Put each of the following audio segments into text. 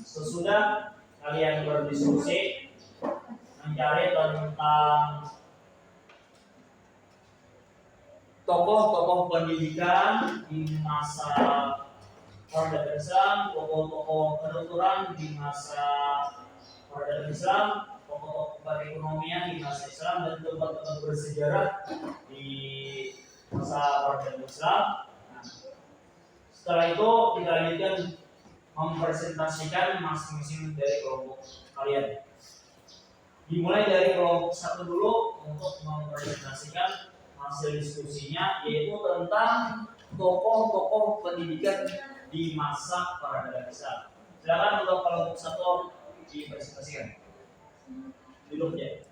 Sesudah kalian berdiskusi mencari tentang tokoh-tokoh pendidikan di masa Orde Islam, tokoh-tokoh kedokteran di masa Orde Islam, tokoh-tokoh perekonomian di masa Islam, dan tempat-tempat bersejarah di masa Orde Islam. Nah, setelah itu kita lanjutkan mempresentasikan masing-masing dari kelompok kalian. Dimulai dari kelompok satu dulu untuk mempresentasikan hasil diskusinya, yaitu tentang tokoh-tokoh pendidikan di masa Orde Islam. Silakan untuk kelompok satu dipresentasikan. Duduknya.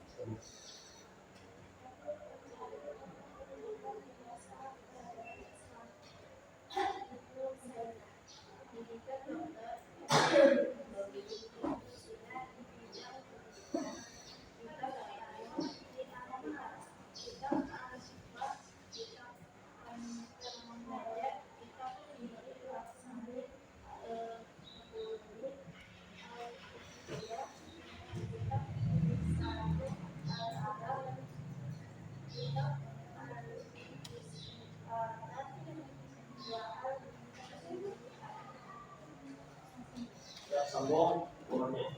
Sambung umurnya.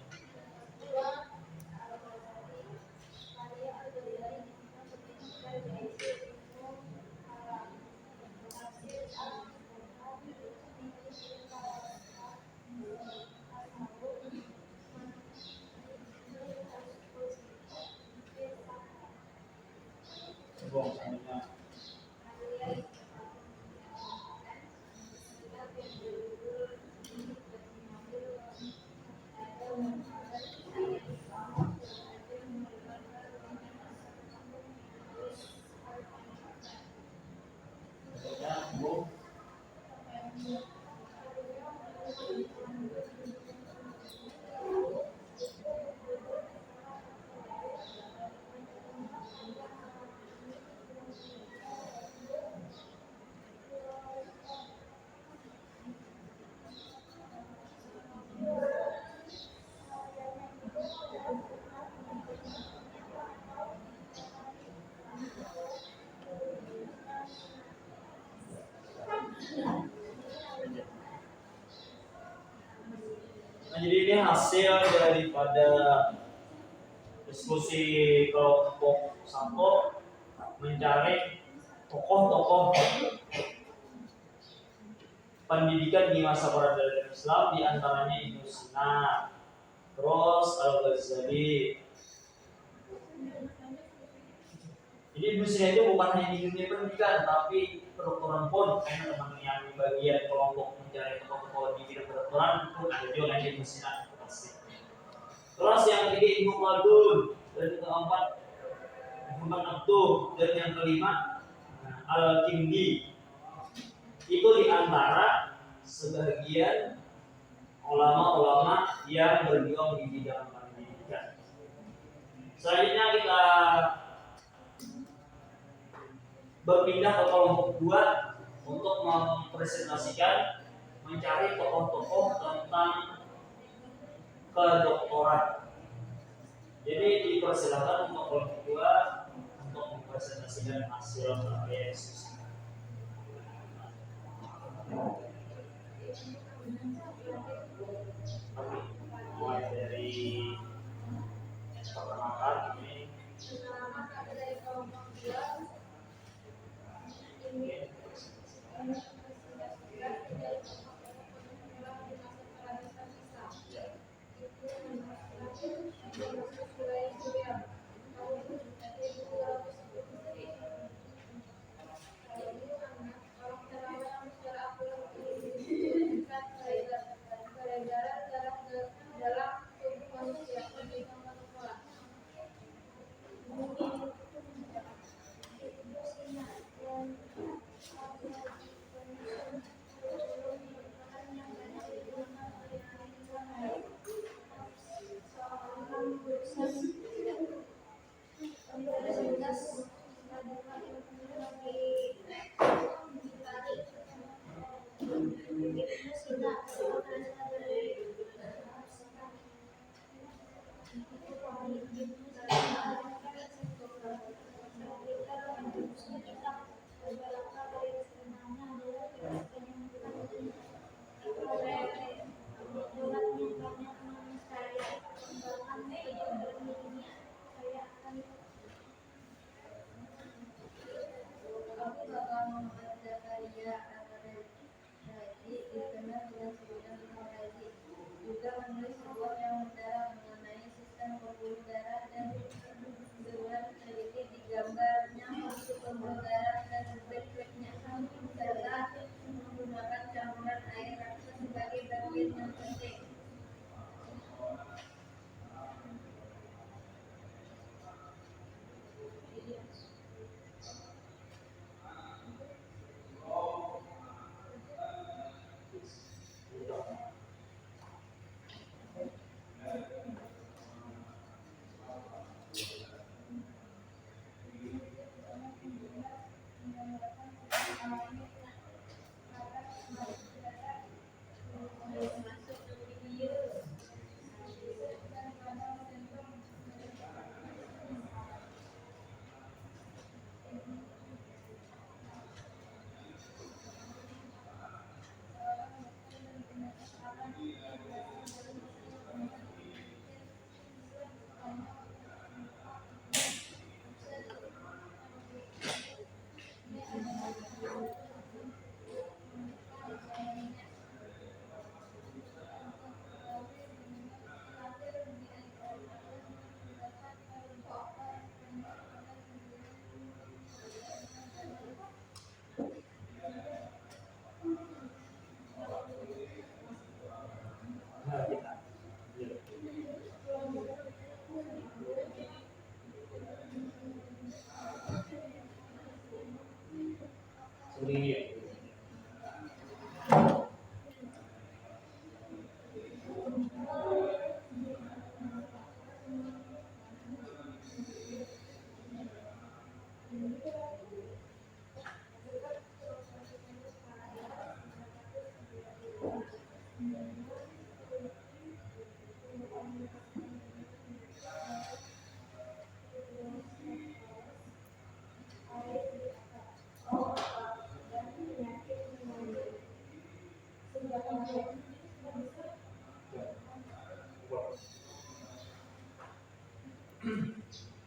Sambung selanjutnya. Nah, jadi ini hasil daripada diskusi kelompok satu mencari tokoh-tokoh pendidikan di masa Orde Islam, di antaranya Ibnu Sina, terus Al-Ghazali. Jadi Ibnu Sina itu bukan hanya di dunia pendidikan, tapi kedokteran pun. Karena teman yang di bagian kelompok mencari tokoh-tokoh di bidang kedokteran pun ada juga yang Ibnu Sina. Terus yang ketiga Ibnu Khaldun, dan yang keempat Muhammad Abduh, dan yang kelima Al-Kindi. Itu diantara sebagian ulama-ulama yang berjuang di bidang pendidikan. Selanjutnya kita berpindah ke kelompok 2 untuk mempresentasikan mencari tokoh-tokoh tentang kedokteran. Jadi dipersilakan untuk kelompok 2 untuk mempresentasikan hasil karya diskusi. Mulai dari perkenalkan ini.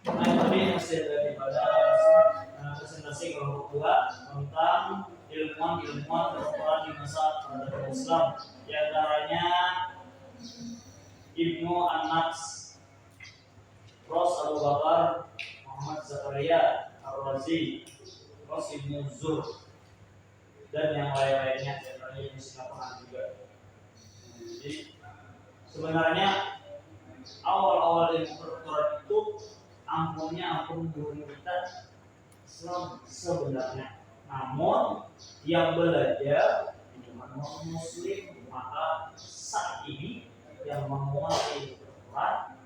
Nah, tadi hasil daripada presentasi kelompok 2 tentang ilmuwan kedokteran di masa peradaban Islam. Di antaranya Ibnu An-Nafs, Ros Abu Bakar, Muhammad Zakaria, Ar-Razi, Ros Ibnu Zur, dan yang lain-lainnya. Yang lainnya di Singapura juga. Jadi sebenarnya awal-awal ilmu kedokteran itu ampun guru kita Islam sebenarnya. Namun yang belajar cuma non-muslim, maka saat ini yang menguasai kedokteran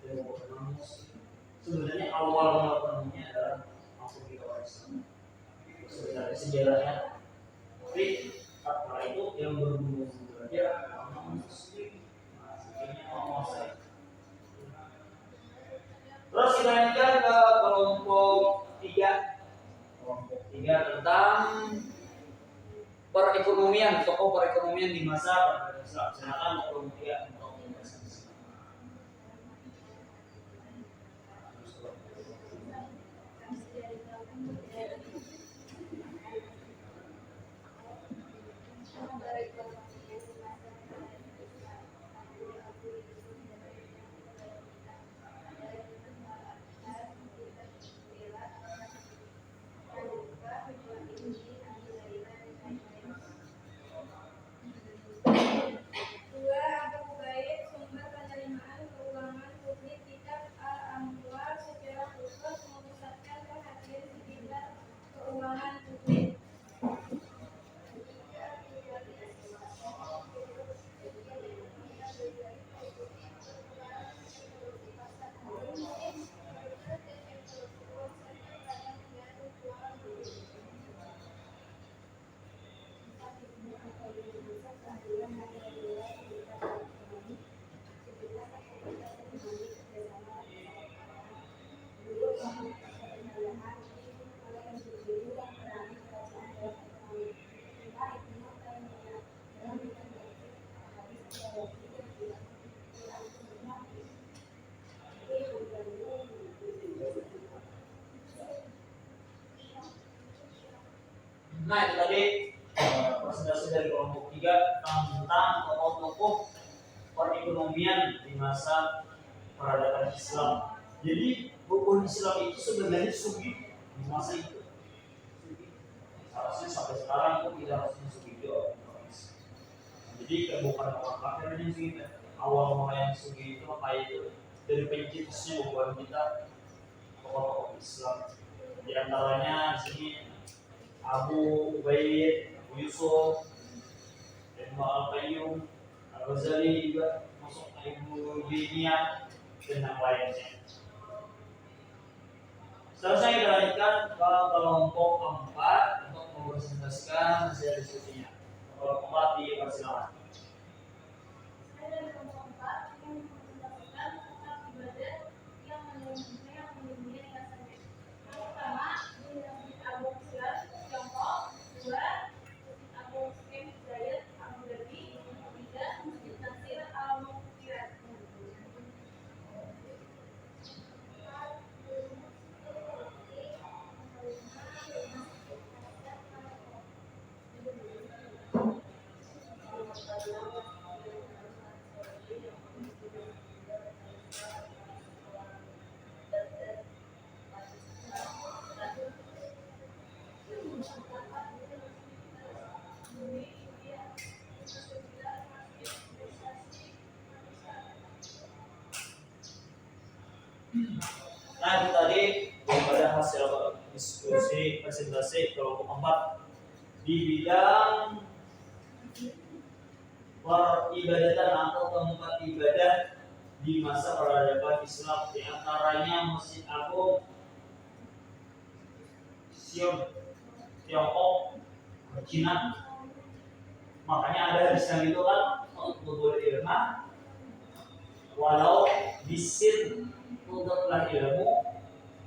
ilmu non-muslim. Sebenarnya awal melakukannya adalah ampun kita orang Islam. Sebenarnya sejarahnya, tapi setelah itu yang berbunyi belajar non-muslim, akhirnya menguasai. Terus kita lanjutkan ke kelompok 3. Kelompok 3 tentang perekonomian, tokoh perekonomian di masa peradaban Islam. Silakan kelompok 3 untuk membahas. Nah, itu tadi presentasi dari kelompok 3 tentang tokoh-tokoh perekonomian di masa peradaban Islam. Jadi buku Islam itu sebenarnya sugi di masa itu. Harusnya sampai sekarang itu tidak harusnya sugi juga. Jadi bukan orang kafir yang sugi. Awal mulai yang sugi itu kayak itu dari pencetusnya bukan kita tokoh-tokoh Islam. Di antaranya di sini Abu Ubaid, Abu Yusuf, Ibnu Al-Qayyum, Al-Ghazali juga masuk Ibnu Taimiyah dan yang lainnya. Seterusnya kita lanjutkan ke kelompok 4 untuk mempresentasikan Nah itu tadi daripada hasil diskusi presentasi kelompok 4 di bidang peribadatan atau tempat ibadah di masa peradaban Islam, di antaranya Masjid Agung, Sion, Tiongkok, Cina. Makanya ada hadis itu kan untuk boleh ilmu walau bisin untuklah ilmu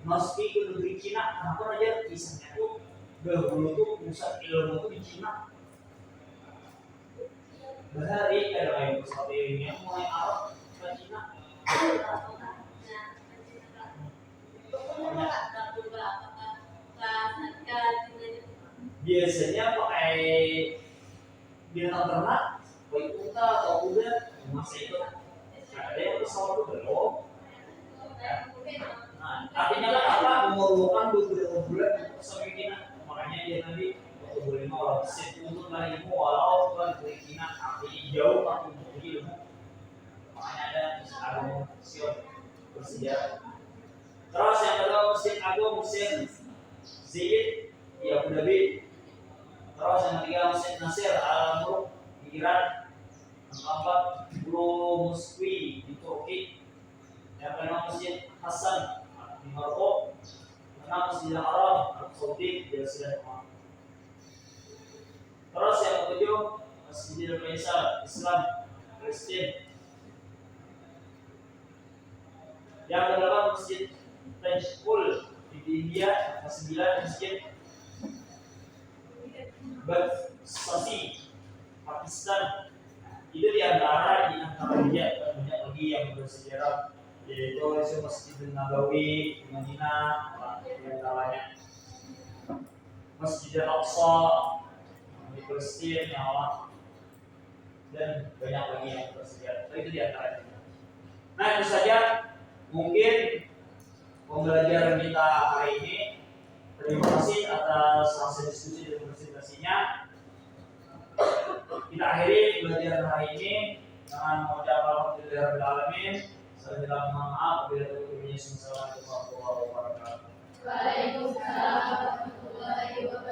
meski ke negeri Cina. Kenapa aja kisahnya tuh dahulu tuh pusat ilmu tuh di Cina. Bahari ada yang pusat ilmunya mulai Arab ke Cina. Biasanya pakai binatang ternak, baik unta atau kuda, masa itu ada yang pesawat itu belum. Nah, artinya kan apa? Memerlukan beberapa bulan untuk sampai Cina. Makanya dia tadi waktu berlima orang set untuk ilmu walau bukan dari Cina, artinya jauh tapi untuk ilmu. Makanya ada Agung Sion bersejarah. Terus yang kedua Masjid Agung Mesir Zayed di Abu Dhabi. Terus yang ketiga Masjid Nasir Al-Mulk di Iran. Yang keempat Blue Mosque di Turki. Yang kelima Masjid Hasan di Maroko. Yang keenam Masjidil Haram Arab Saudi di Mesir. Terus yang ketujuh Masjidil Faisal Islam Palestina. Yang kedelapan Masjid Tajpul di India. Yang kesembilan Masjid Bagsasi Pakistan. Itu di antara banyak lagi yang bersejarah, yaitu Masjid Nabawi di Madinah, di antaranya Masjid Al-Aqsa di Palestina, dan banyak lagi yang bersejarah. Itu di antaranya. Nah itu saja mungkin pembelajaran kita hari ini. Terima kasih atas hasil diskusi dan presentasinya. Kita akhiri pembelajaran hari ini dengan mengucap alhamdulillahirabbil alamin. Saya mohon maaf bila ada kekurangan. Assalamualaikum warahmatullahi wabarakatuh. Waalaikumsalam warahmatullahi wabarakatuh.